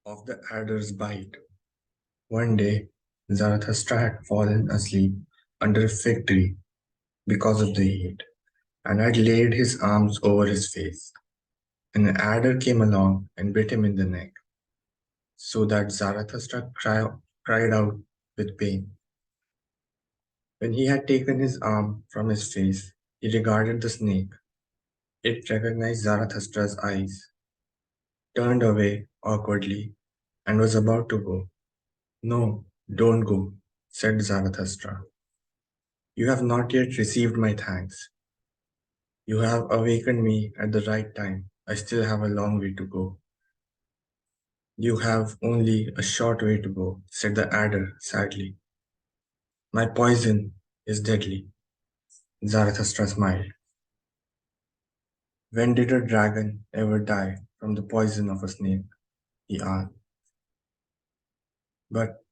of the adder's bite. One day, Zarathustra had fallen asleep under a fig tree because of the heat, and had laid his arms over his face. And an adder came along and bit him in the neck, so that Zarathustra cried out with pain. When he had taken his arm from his face, he regarded the snake. It recognized Zarathustra's eyes, turned away awkwardly, and was about to go. No, don't go, said Zarathustra. You have not yet received my thanks. You have awakened me at the right time. I still have a long way to go. You have only a short way to go, said the adder sadly. My poison is deadly. Zarathustra smiled. When did a dragon ever die from the poison of a snake? He asked. But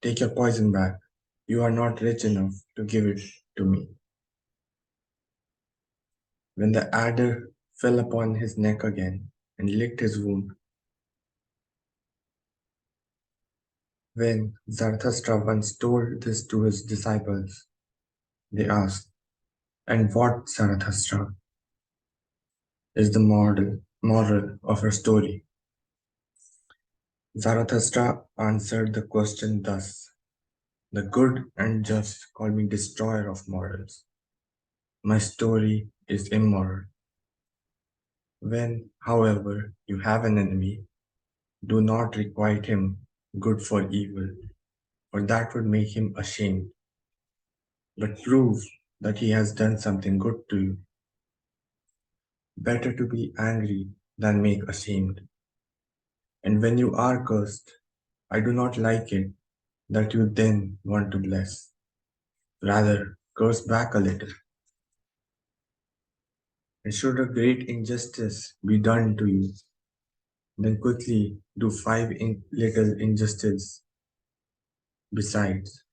take your poison back. You are not rich enough to give it to me. When the adder fell upon his neck again and licked his wound, when Zarathustra once told this to his disciples, they asked, and what, Zarathustra, is the moral of her story? Zarathustra answered the question thus: The good and just call me destroyer of morals. My story is immoral. When, however, you have an enemy, do not requite him good for evil, for that would make him ashamed, but prove that he has done something good to you. Better to be angry than make ashamed. And when you are cursed, I do not like it that you then want to bless. Rather, curse back a little. And should a great injustice be done to you, then quickly do five little injustices besides.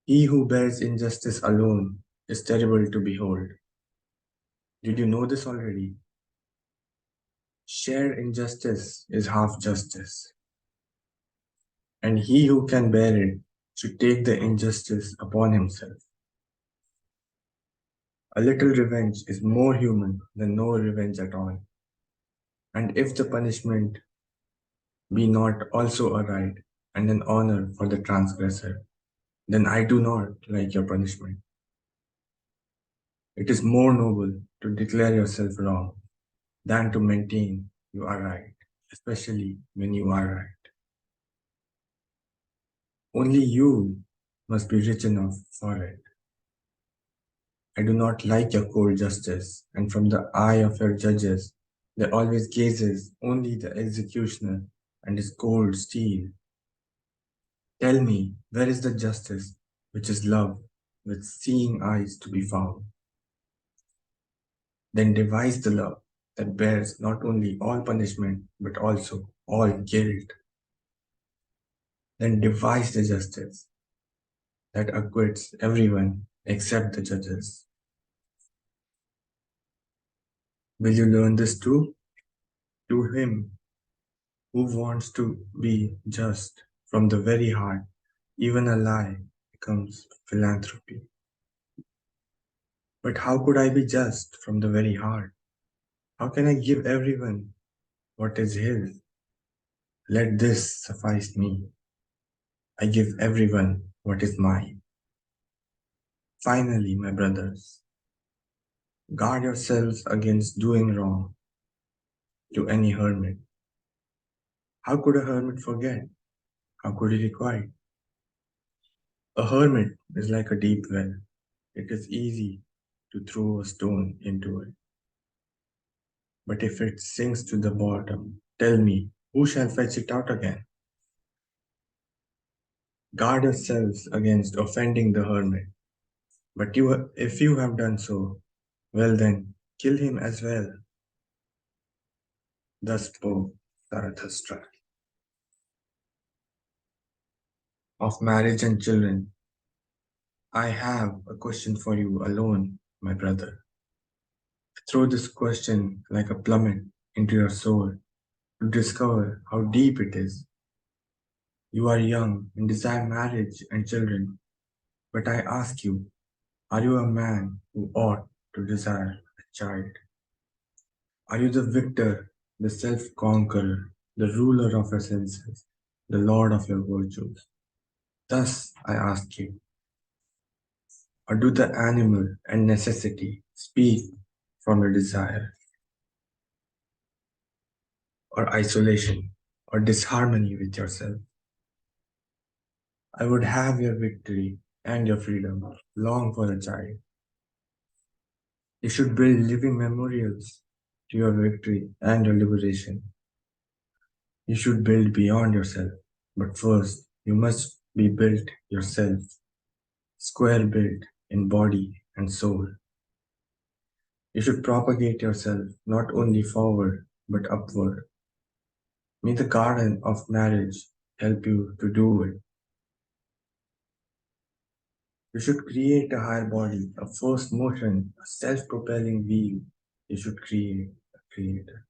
He who bears injustice alone is terrible to behold. Did you know this already? Shared injustice is half justice, and he who can bear it should take the injustice upon himself. A little revenge is more human than no revenge at all. And if the punishment be not also a right and an honor for the transgressor, then I do not like your punishment. It is more noble to declare yourself wrong than to maintain you are right, especially when you are right. Only you must be rich enough for it. I do not like your cold justice, and from the eye of your judges there always gazes only the executioner and his cold steel. Tell me, where is the justice which is love with seeing eyes to be found? Then devise the love that bears not only all punishment but also all guilt. Then devise the justice that acquits everyone except the judges. Will you learn this too? To him who wants to be just from the very heart, even a lie becomes philanthropy. But how could I be just from the very heart? How can I give everyone what is his? Let this suffice me. I give everyone what is mine. Finally, my brothers, guard yourselves against doing wrong to any hermit. How could a hermit forget? How could he requite? A hermit is like a deep well. It is easy to throw a stone into it. But if it sinks to the bottom, tell me, who shall fetch it out again? Guard yourselves against offending the hermit. But if you have done so, well then, kill him as well. Thus spoke Zarathustra. Of marriage and children, I have a question for you alone, my brother. Throw this question like a plummet into your soul. to discover how deep it is. You are young and desire marriage and children, but I ask you, are you a man who ought to desire a child? Are you the victor, the self conqueror, the ruler of your senses, the lord of your virtues? Thus I ask you, or do the animal and necessity speak from your desire, or isolation, or disharmony with yourself? I would have your victory and your freedom long for a child. You should build living memorials to your victory and your liberation. You should build beyond yourself, but first you must be built yourself, square built in body and soul. You should propagate yourself not only forward but upward. May the garden of marriage help you to do it. You should create a higher body, a first motion, a self propelling wheel. You should create a creator.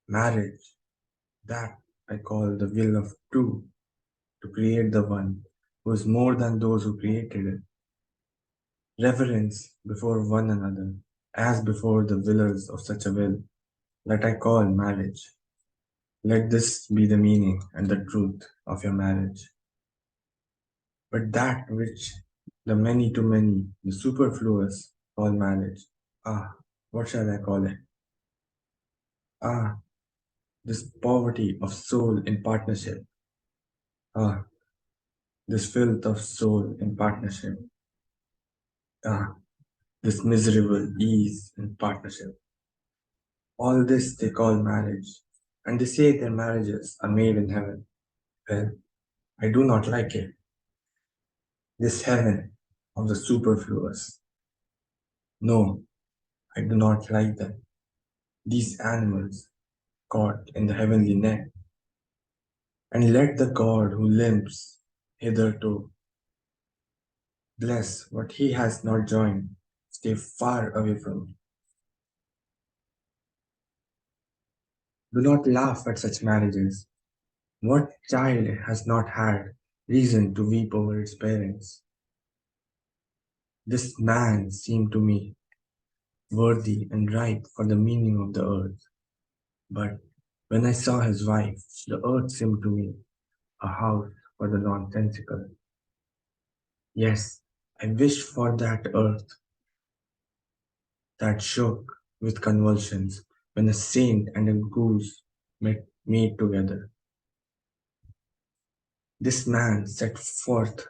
Marriage, that I call the will of two, to create the one who is more than those who created it. Reverence before one another, as before the willers of such a will, that I call marriage. Let this be the meaning and the truth of your marriage. But that which the many to many, the superfluous, call marriage. Ah, what shall I call it? Ah, this poverty of soul in partnership. Ah, this filth of soul in partnership. Ah, this miserable ease in partnership. All this they call marriage, and they say their marriages are made in heaven. Well, I do not like it. This heaven of the superfluous. No, I do not like them. These animals caught in the heavenly net. And let the God who limps hitherto bless what he has not joined. Stay far away from me. Do not laugh at such marriages. What child has not had reason to weep over its parents? This man seemed to me worthy and ripe for the meaning of the earth. But when I saw his wife, the earth seemed to me a house for the nonsensical. Yes, I wished for that earth that shook with convulsions when a saint and a goose met made together. This man set forth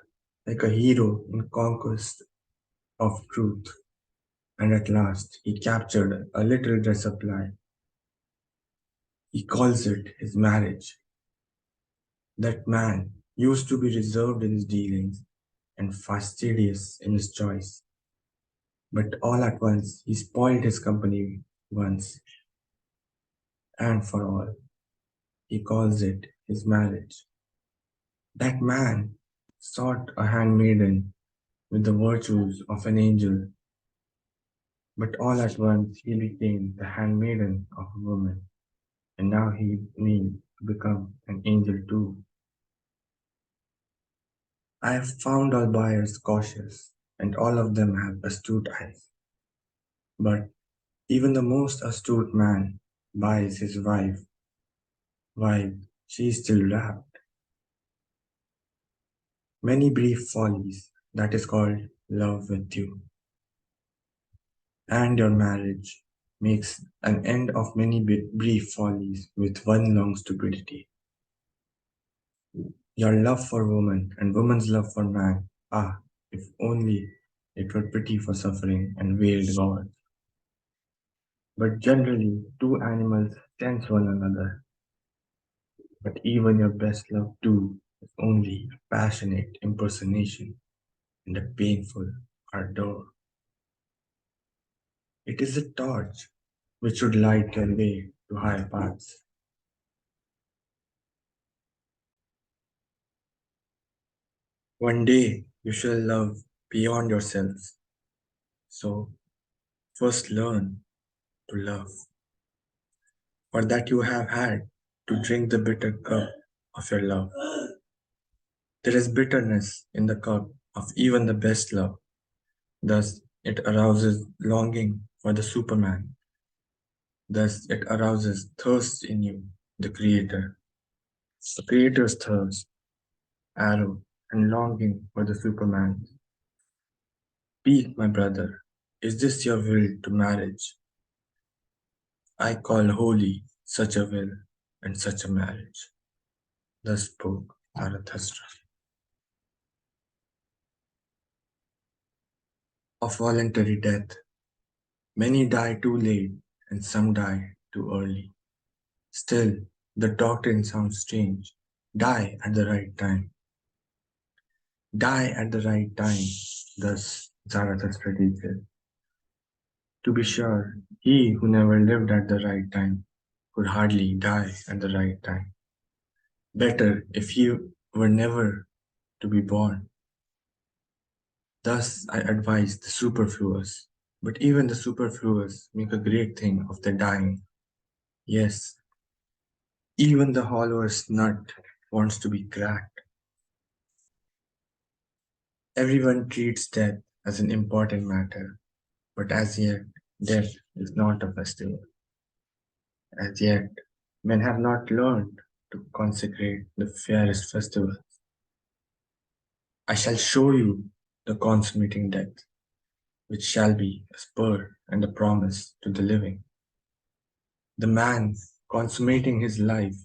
like a hero in conquest of truth, and at last he captured a little dress-up lie. He calls it his marriage. That man used to be reserved in his dealings and fastidious in his choice, but all at once he spoiled his company once and for all. He calls it his marriage. That man sought a handmaiden with the virtues of an angel, but all at once he became the handmaiden of a woman, and now he means to become an angel too. I have found all buyers cautious, and all of them have astute eyes. But even the most astute man buys his wife while she is still wrapped. Many brief follies, that is called love with you. And your marriage makes an end of many brief follies with one long stupidity. Your love for woman and woman's love for man, ah, if only it were pity for suffering and veiled God. But generally, two animals sense one another, but even your best love too is only a passionate impersonation and a painful ardor. It is a torch which should light your way to higher paths. One day you shall love beyond yourselves. So first learn to love. or that you have had to drink the bitter cup of your love. There is bitterness in the cup of even the best love. Thus, it arouses longing for the Superman. Thus, it arouses thirst in you, the Creator. The Creator's thirst, arrow, and longing for the Superman. Speak, my brother. Is this your will to marriage? I call holy such a will and such a marriage. Thus spoke Zarathustra. Of voluntary death, many die too late and some die too early. Still, the doctrine sounds strange. Die at the right time. Die at the right time, thus Zarathustra teaches. To be sure, he who never lived at the right time could hardly die at the right time. Better if he were never to be born. Thus I advise the superfluous, but even the superfluous make a great thing of the dying. Yes, even the hollowest nut wants to be cracked. Everyone treats death as an important matter, but as yet, death is not a festival. As yet, men have not learned to consecrate the fairest festival. I shall show you the consummating death, which shall be a spur and a promise to the living. The man consummating his life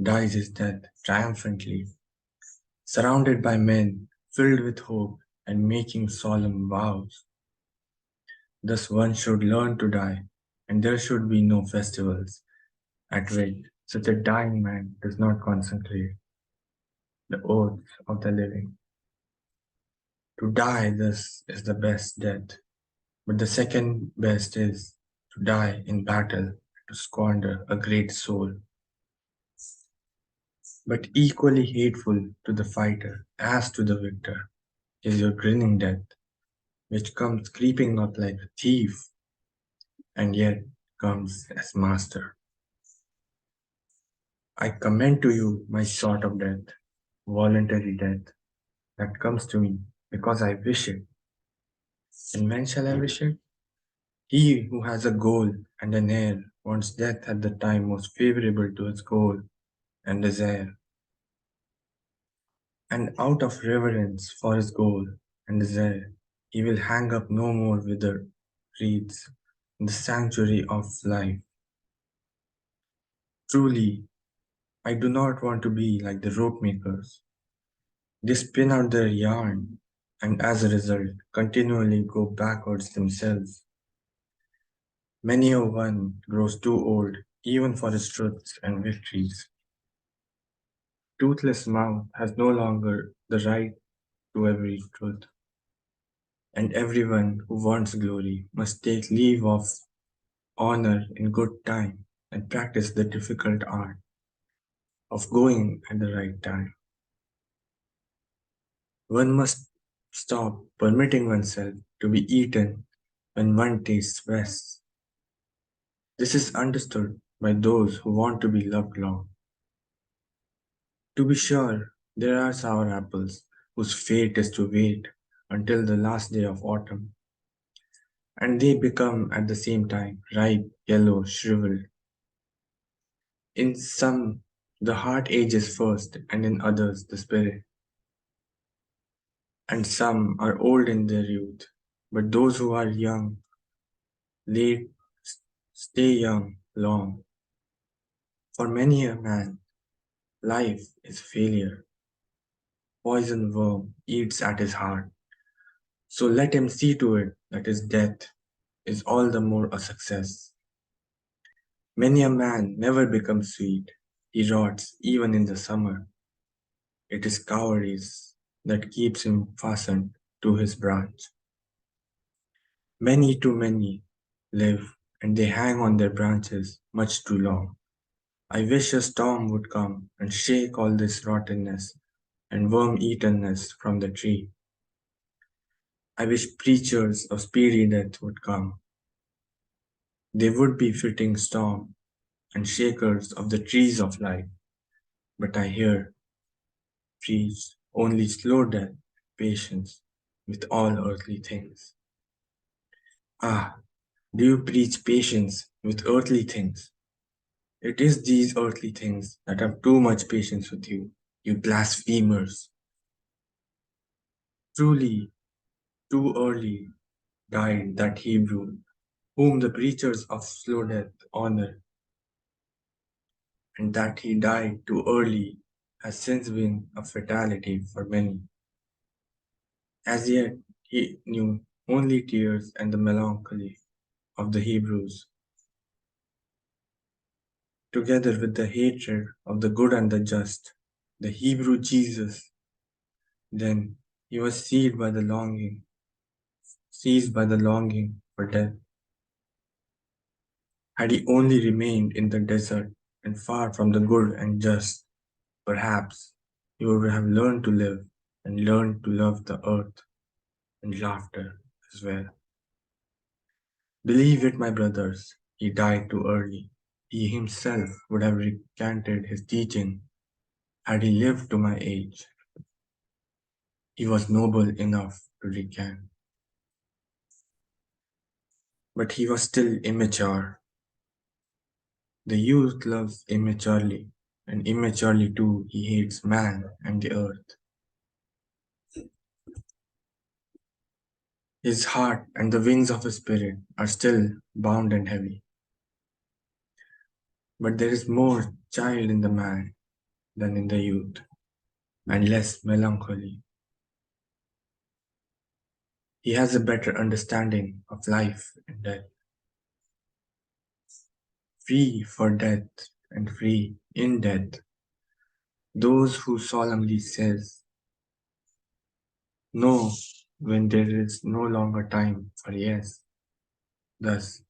dies his death triumphantly, surrounded by men filled with hope and making solemn vows. Thus one should learn to die, and there should be no festivals at which such a dying man does not consecrate the oaths of the living. To die thus is the best death, but the second best is to die in battle, to squander a great soul. But equally hateful to the fighter as to the victor is your grinning death, which comes creeping up like a thief and yet comes as master. I commend to you my sort of death, voluntary death, that comes to me because I wish it. And when shall I wish it? He who has a goal and an heir wants death at the time most favorable to his goal and desire. And out of reverence for his goal and desire, he will hang up no more withered wreaths in the sanctuary of life. Truly, I do not want to be like the rope makers. They spin out their yarn and as a result continually go backwards themselves. Many a one grows too old even for his truths and victories. Toothless mouth has no longer the right to every truth, and everyone who wants glory must take leave of honor in good time and practice the difficult art of going at the right time. One must stop permitting oneself to be eaten when one tastes best. This is understood by those who want to be loved long. To be sure, there are sour apples whose fate is to wait until the last day of autumn, and they become at the same time ripe, yellow, shriveled. In some, the heart ages first, and in others, the spirit. And some are old in their youth, but those who are young, late, stay young long. For many a man, life is failure. Poison worm eats at his heart. So let him see to it that his death is all the more a success. Many a man never becomes sweet. He rots even in the summer. It is cowardice that keeps him fastened to his branch. Many too many live, and they hang on their branches much too long. I wish a storm would come and shake all this rottenness and worm-eatenness from the tree. I wish preachers of speedy death would come. They would be fitting storm and shakers of the trees of life, but I hear trees only slow death, patience with all earthly things. Ah, do you preach patience with earthly things? It is these earthly things that have too much patience with you, you blasphemers. Truly, too early died that Hebrew, whom the preachers of slow death honor, and that he died too early has since been a fatality for many. As yet, he knew only tears and the melancholy of the Hebrews, together with the hatred of the good and the just, the Hebrew Jesus. Then he was seized by the longing for death. Had he only remained in the desert and far from the good and just, perhaps he would have learned to live and learned to love the earth and laughter as well. Believe it, my brothers, he died too early. He himself would have recanted his teaching had he lived to my age. He was noble enough to recant, but he was still immature. The youth loves immaturely, and immaturely too he hates man and the earth. His heart and the wings of his spirit are still bound and heavy, but there is more child in the man than in the youth, and less melancholy. He has a better understanding of life and death, free for death and free in death. Those who solemnly says no when there is no longer time for yes. Thus,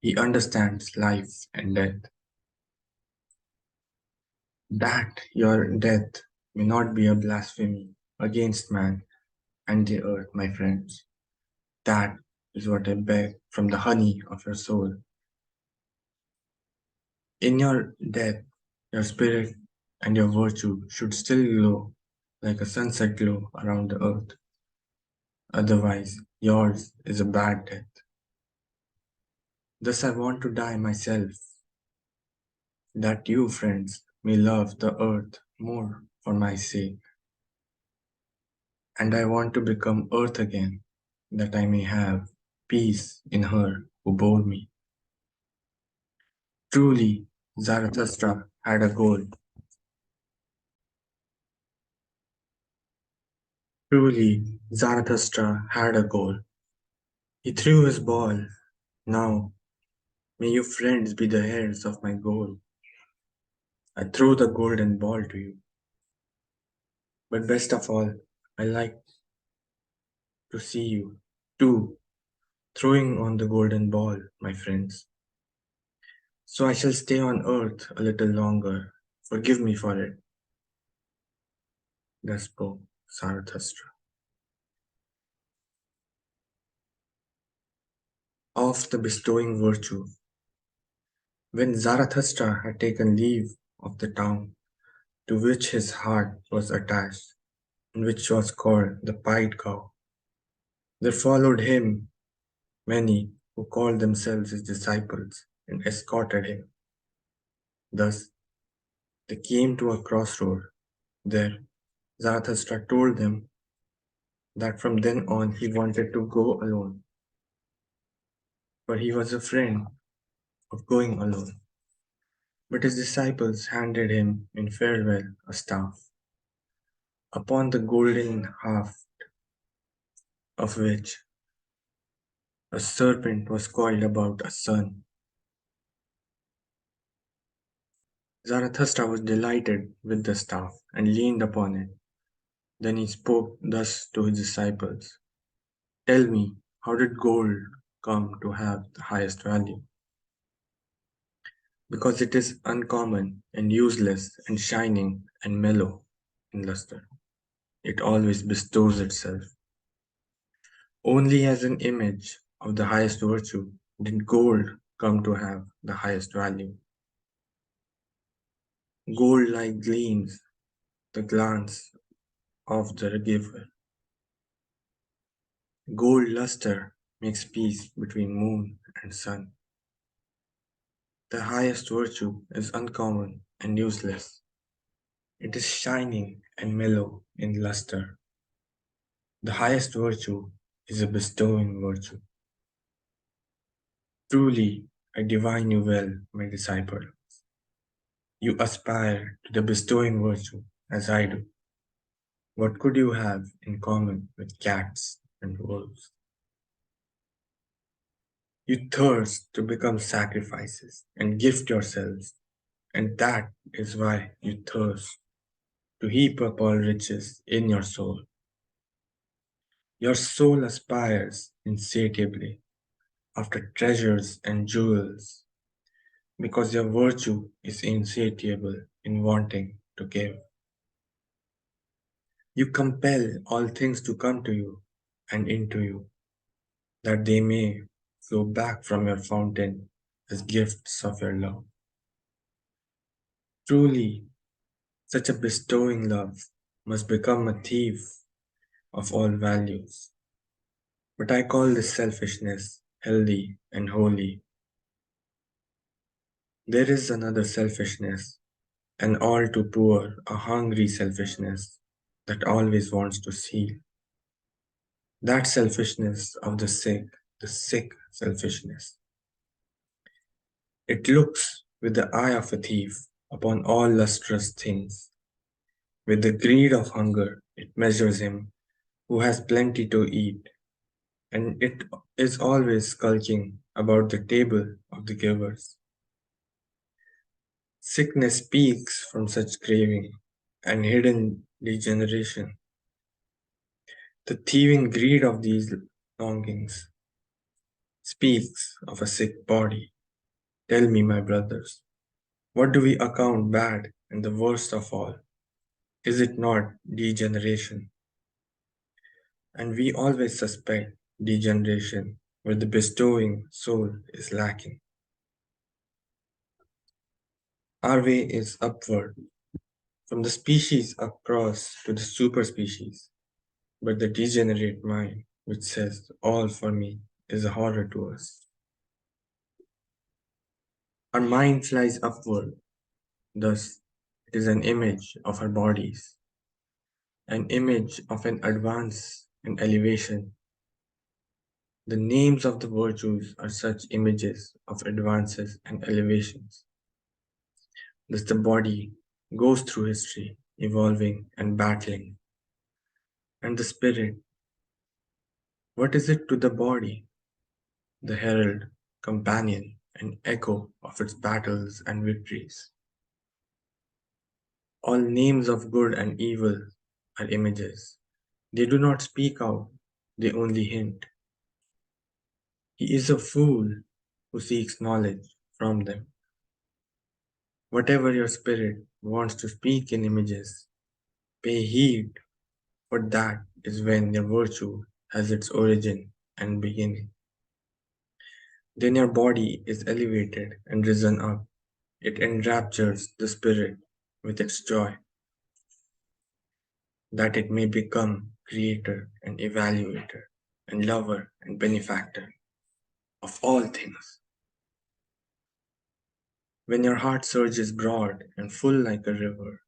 he understands life and death. That your death may not be a blasphemy against man and the earth, my friends. That is what I beg from the honey of your soul. In your death, your spirit and your virtue should still glow like a sunset glow around the earth. Otherwise, yours is a bad death. Thus, I want to die myself, that you, friends, may love the earth more for my sake. And I want to become earth again, that I may have peace in her who bore me. Truly, Zarathustra had a goal. Truly, Zarathustra had a goal. He threw his ball. Now, may you friends be the heirs of my goal. I throw the golden ball to you. But best of all, I like to see you, too, throwing on the golden ball, my friends. So I shall stay on earth a little longer. Forgive me for it. Thus spoke Zarathustra. Of the bestowing virtue. When Zarathustra had taken leave of the town to which his heart was attached, and which was called the Pied Cow, there followed him many who called themselves his disciples and escorted him. Thus they came to a crossroad. There Zarathustra told them that from then on he wanted to go alone, for he was afraid of going alone. But his disciples handed him in farewell a staff, upon the golden haft of which a serpent was coiled about a sun. Zarathustra was delighted with the staff and leaned upon it. Then he spoke thus to his disciples: Tell me, how did gold come to have the highest value? Because it is uncommon and useless and shining and mellow in luster. It always bestows itself. Only as an image of the highest virtue did gold come to have the highest value. Gold like gleams the glance of the giver. Gold luster makes peace between moon and sun. The highest virtue is uncommon and useless. It is shining and mellow in luster. The highest virtue is a bestowing virtue. Truly, I divine you well, my disciple. You aspire to the bestowing virtue as I do. What could you have in common with cats and wolves? You thirst to become sacrifices and gift yourselves, and that is why you thirst to heap up all riches in your soul. Your soul aspires insatiably after treasures and jewels because your virtue is insatiable in wanting to give. You compel all things to come to you and into you, that they may flow back from your fountain as gifts of your love. Truly, such a bestowing love must become a thief of all values. But I call this selfishness healthy and holy. There is another selfishness, an all too poor, a hungry selfishness that always wants to steal. That selfishness of the sick selfishness. It looks with the eye of a thief upon all lustrous things. With the greed of hunger, it measures him who has plenty to eat, and it is always skulking about the table of the givers. Sickness speaks from such craving and hidden degeneration. The thieving greed of these longings speaks of a sick body. Tell me, my brothers, what do we account bad and the worst of all? Is it not degeneration? And we always suspect degeneration where the bestowing soul is lacking. Our way is upward, from the species across to the superspecies, but the degenerate mind, which says all for me, is a horror to us. Our mind flies upward, thus, it is an image of our bodies, an image of an advance and elevation. The names of the virtues are such images of advances and elevations. Thus, the body goes through history, evolving and battling. And the spirit, what is it to the body? The herald, companion, and echo of its battles and victories. All names of good and evil are images. They do not speak out, they only hint. He is a fool who seeks knowledge from them. Whatever your spirit wants to speak in images, pay heed, for that is when your virtue has its origin and beginning. Then your body is elevated and risen up. It enraptures the spirit with its joy, that it may become creator and evaluator and lover and benefactor of all things. When your heart surges broad and full like a river,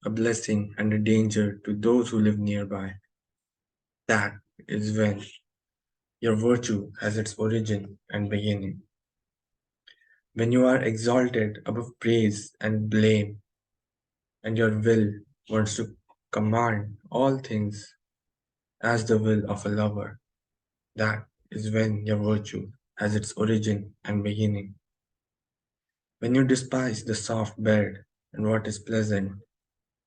a blessing and a danger to those who live nearby, that is when your virtue has its origin and beginning. When you are exalted above praise and blame, and your will wants to command all things as the will of a lover, that is when your virtue has its origin and beginning. When you despise the soft bed and what is pleasant,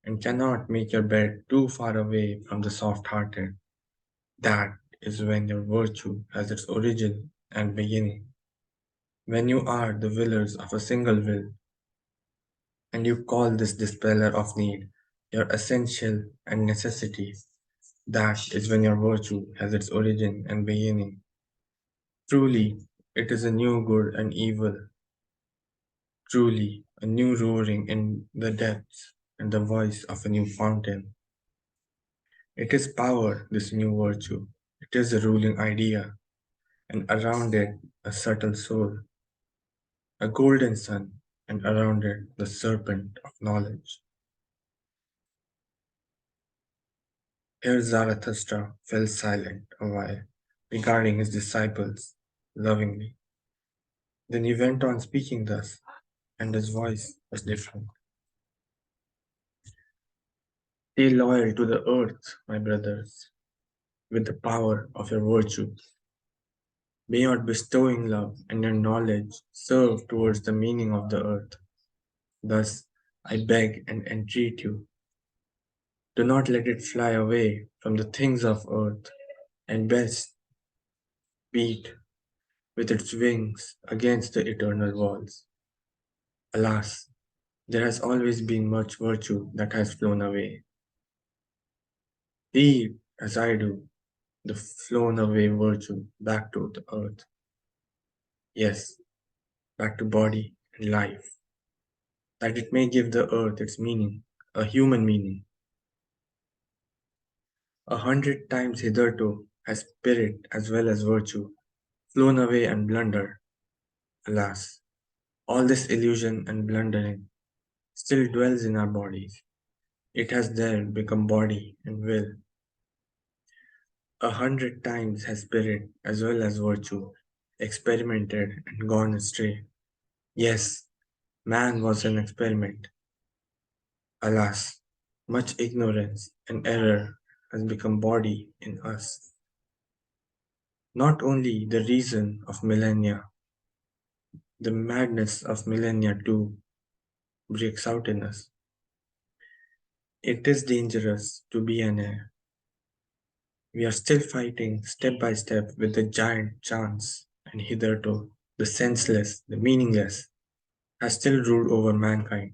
and cannot make your bed too far away from the soft hearted, that is when your virtue has its origin and beginning. When you are the willers of a single will, and you call this dispeller of need your essential and necessity, that is when your virtue has its origin and beginning. Truly, it is a new good and evil. Truly, a new roaring in the depths and the voice of a new fountain. It is power, this new virtue. It is a ruling idea, and around it a subtle soul, a golden sun, and around it the serpent of knowledge. Here Zarathustra fell silent a while, regarding his disciples lovingly. Then he went on speaking thus, and his voice was different. Stay loyal to the earth, my brothers, with the power of your virtue. May your bestowing love and your knowledge serve towards the meaning of the earth. Thus, I beg and entreat you, do not let it fly away from the things of earth, and best beat with its wings against the eternal walls. Alas, there has always been much virtue that has flown away. Heed, as I do, the flown away virtue back to the earth. Yes, back to body and life, that it may give the earth its meaning, a human meaning. 100 times hitherto has spirit as well as virtue flown away and blundered. Alas, all this illusion and blundering still dwells in our bodies. It has there become body and will. 100 times has spirit as well as virtue experimented and gone astray. Yes, man was an experiment. Alas, much ignorance and error has become body in us. Not only the reason of millennia, the madness of millennia too breaks out in us. It is dangerous to be an heir. We are still fighting step by step with the giant chance, and hitherto the senseless, the meaningless, has still ruled over mankind.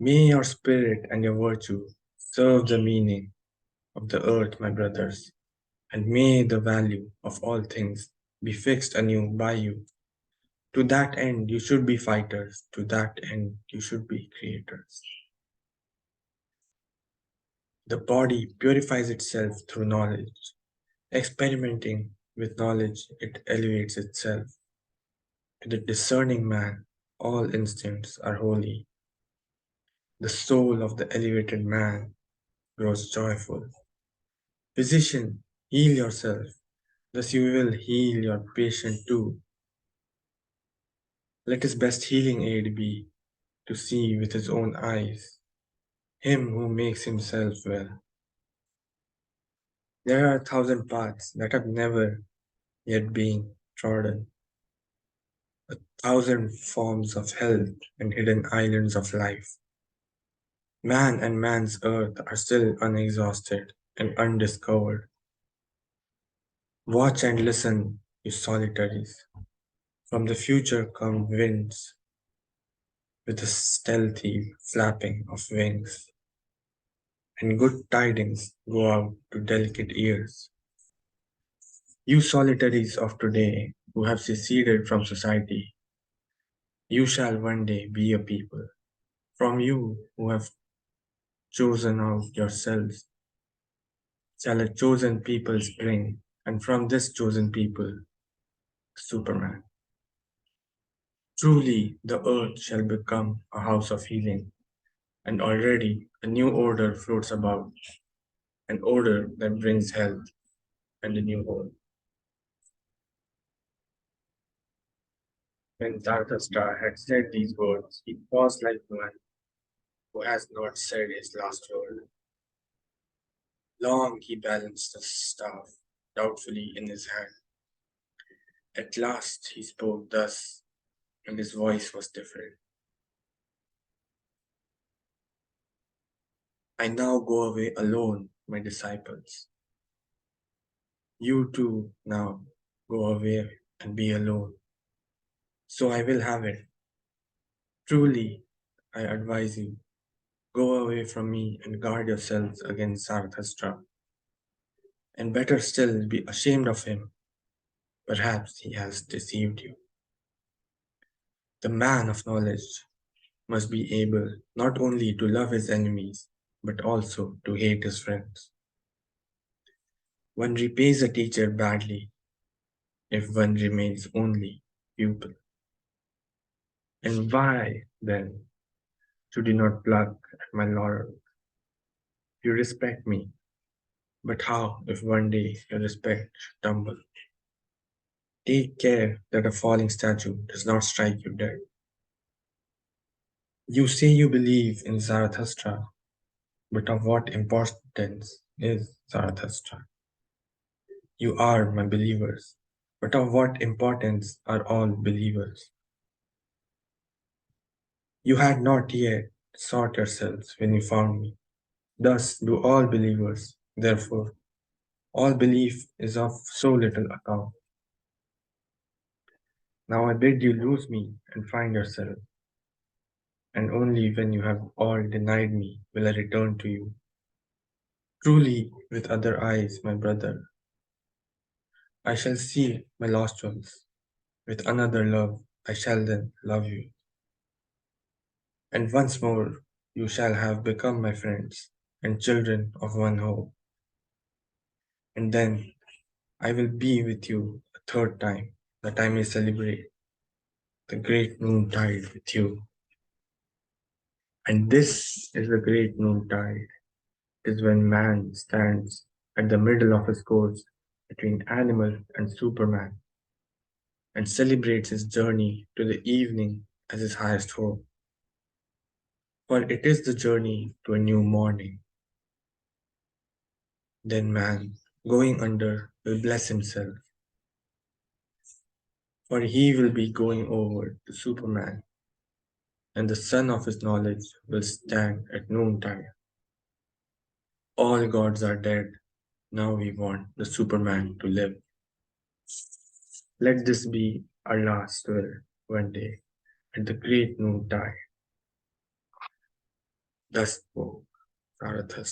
May your spirit and your virtue serve the meaning of the earth, my brothers, and may the value of all things be fixed anew by you. To that end, you should be fighters. To that end, you should be creators. The body purifies itself through knowledge. Experimenting with knowledge, it elevates itself. To the discerning man, all instincts are holy. The soul of the elevated man grows joyful. Physician, heal yourself, thus you will heal your patient too. Let his best healing aid be to see with his own eyes him who makes himself well. There are 1,000 paths that have never yet been trodden, 1,000 forms of health and hidden islands of life. Man and man's earth are still unexhausted and undiscovered. Watch and listen, you solitaries. From the future come winds with a stealthy flapping of wings, and good tidings go out to delicate ears. You solitaries of today who have seceded from society, you shall one day be a people. From you who have chosen out yourselves shall a chosen people spring, and from this chosen people, Superman. Truly, the earth shall become a house of healing, and already a new order floats about, an order that brings health and a new hope. When Zarathustra had said these words, he paused like one who has not said his last word. Long he balanced the staff doubtfully in his hand. At last he spoke thus, and his voice was different. I now go away alone, my disciples. You too now go away and be alone. So I will have it. Truly, I advise you, go away from me and guard yourselves against Zarathustra. And better still, be ashamed of him. Perhaps he has deceived you. The man of knowledge must be able not only to love his enemies, but also to hate his friends. One repays a teacher badly if one remains only pupil. And why, then, should you not pluck at my laurel? You respect me, but how if one day your respect should tumble? Take care that a falling statue does not strike you dead. You say you believe in Zarathustra, but of what importance is Zarathustra? You are my believers, but of what importance are all believers? You had not yet sought yourselves when you found me. Thus do all believers. Therefore, all belief is of so little account. Now I bid you lose me and find yourself, and only when you have all denied me will I return to you. Truly, with other eyes, my brother, I shall see my lost ones. With another love, I shall then love you. And once more, you shall have become my friends and children of one hope. And then I will be with you a third time, that I may celebrate the great noontide with you. And this is the great noontide. It is when man stands at the middle of his course between animal and Superman and celebrates his journey to the evening as his highest hope. For it is the journey to a new morning. Then man, going under, will bless himself, for he will be going over to Superman, and the sun of his knowledge will stand at noontide. All gods are dead. Now we want the Superman to live. Let this be our last will one day at the great noontide. Thus spoke Zarathustra.